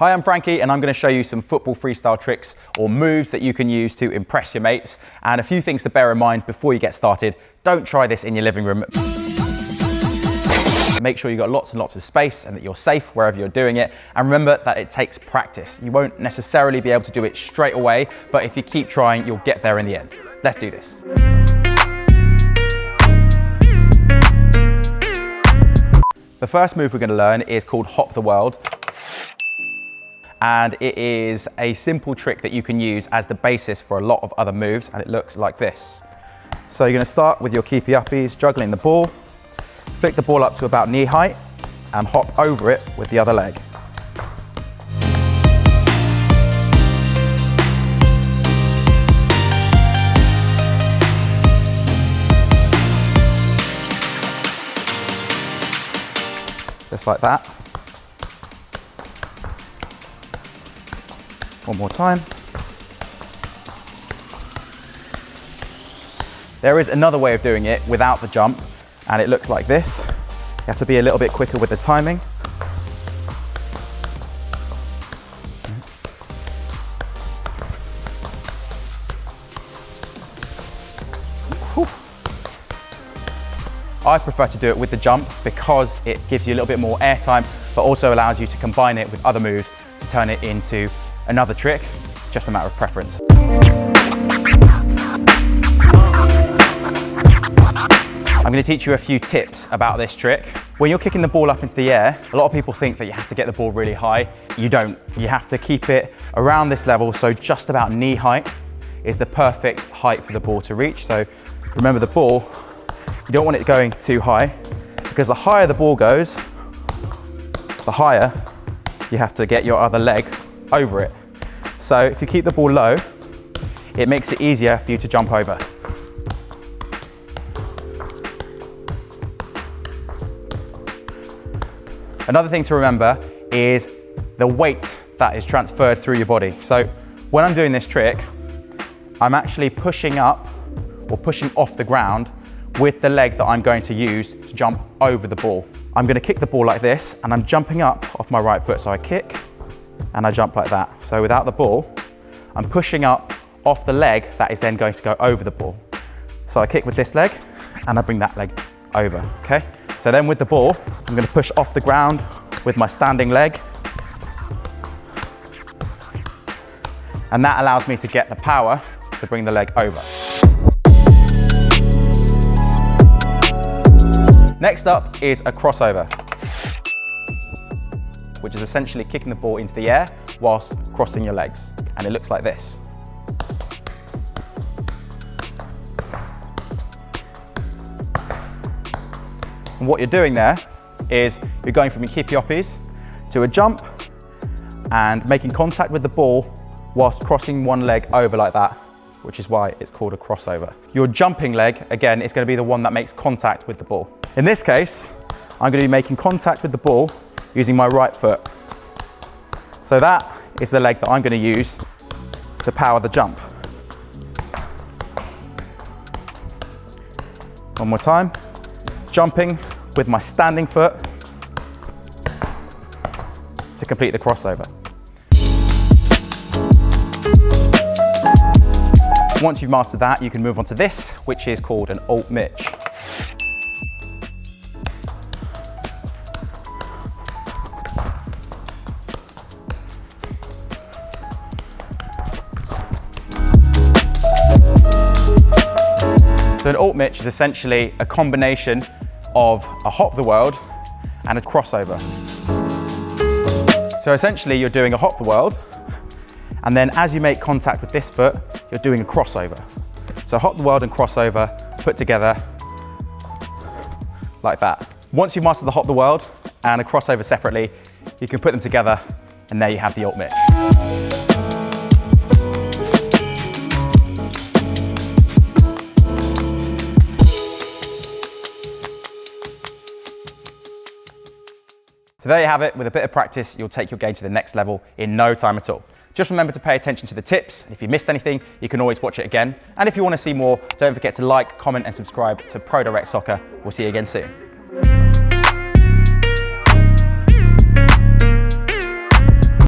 Hi, I'm Frankie and I'm going to show you some football freestyle tricks or moves that you can use to impress your mates, and a few things to bear in mind before you get started. Don't try this in your living room. Make sure you've got lots and lots of space and that you're safe wherever you're doing it. And remember that it takes practice. You won't necessarily be able to do it straight away, but if you keep trying, you'll get there in the end. Let's do this. The first move we're going to learn is called Hop the World. And it is a simple trick that you can use as the basis for a lot of other moves, and it looks like this. So you're going to start with your keepy uppies, juggling the ball, flick the ball up to about knee height and hop over it with the other leg. Just like that. One more time. There is another way of doing it without the jump, and it looks like this. You have to be a little bit quicker with the timing. Whew. I prefer to do it with the jump because it gives you a little bit more air time, but also allows you to combine it with other moves to turn it into another trick, just a matter of preference. I'm going to teach you a few tips about this trick. When you're kicking the ball up into the air, a lot of people think that you have to get the ball really high. You don't. You have to keep it around this level, so just about knee height is the perfect height for the ball to reach. So remember, the ball, you don't want it going too high, because the higher the ball goes, the higher you have to get your other leg over it. So if you keep the ball low, it makes it easier for you to jump over. Another thing to remember is the weight that is transferred through your body. So when I'm doing this trick, I'm actually pushing up or pushing off the ground with the leg that I'm going to use to jump over the ball. I'm going to kick the ball like this, and I'm jumping up off my right foot. So I kick and I jump like that. So without the ball, I'm pushing up off the leg that is then going to go over the ball. So I kick with this leg and I bring that leg over, okay? So then with the ball, I'm going to push off the ground with my standing leg. And that allows me to get the power to bring the leg over. Next up is a crossover, which is essentially kicking the ball into the air whilst crossing your legs. And it looks like this. And what you're doing there is you're going from your keepy uppies to a jump and making contact with the ball whilst crossing one leg over like that, which is why it's called a crossover. Your jumping leg, again, is going to be the one that makes contact with the ball. In this case, I'm going to be making contact with the ball using my right foot. So that is the leg that I'm going to use to power the jump. One more time. Jumping with my standing foot to complete the crossover. Once you've mastered that, you can move on to this, which is called an Alt Mitch. So an Alt Mitch is essentially a combination of a hop the world and a crossover. So essentially you're doing a hop the world, and then as you make contact with this foot, you're doing a crossover. So hop the world and crossover put together like that. Once you've mastered the hop the world and a crossover separately, you can put them together, and there you have the Alt Mitch. So there you have it. With a bit of practice, you'll take your game to the next level in no time at all. Just remember to pay attention to the tips. If you missed anything, you can always watch it again. And if you want to see more, don't forget to like, comment and subscribe to Pro Direct Soccer. We'll see you again soon.